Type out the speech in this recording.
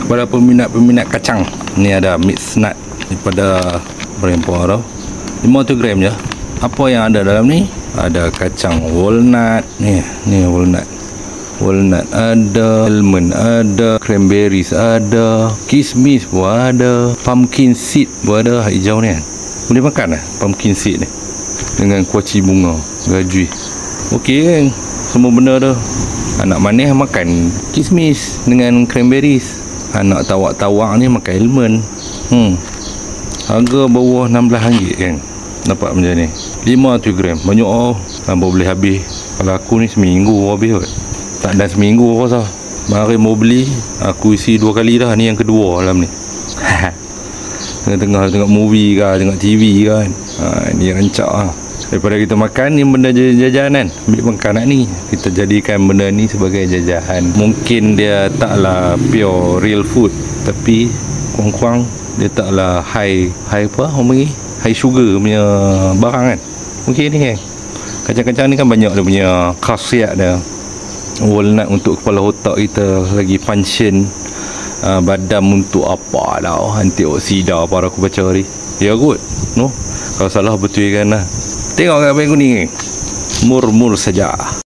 Kepada peminat-peminat kacang, ni ada mix nut daripada Berempor tu, 500 gram je. Apa yang ada dalam ni? Ada kacang walnut, ni walnut ada, almond ada, cranberries ada, kismis pun ada, pumpkin seed pun ada. Hijau ni kan boleh makan lah, pumpkin seed ni dengan kuaci bunga gajui. Okey kan, semua benda tu. Anak manis makan kismis dengan cranberries, anak tawak-tawak ni makan almond. Harga bawah RM16 kan, dapat macam ni 500 gram. Banyak Apa boleh habis. Kalau aku ni seminggu habis kot. Tak dan seminggu aku rasa. Mari mau beli, aku isi 2 kali dah. Ni yang kedua dalam ni. Tengah-tengah tengok movie ke, tengok TV kan. Ni rancak lah. Daripada kita makan ni benda jajanan, ambil makanan ni, kita jadikan benda ni sebagai jajahan. Mungkin dia taklah pure real food, tapi kurang-kurang dia taklah high apa orang panggil, high sugar punya barang kan. Mungkin ni kan, kacang-kacang ni kan banyak dia punya khasiat dia. Walnut untuk kepala otak kita lagi function, badam untuk apa dah, antioksida apa aku baca tadi. Ya good, no? Kalau salah betulkan lah. Tengok kat beg kuning ni, mur-mur saja.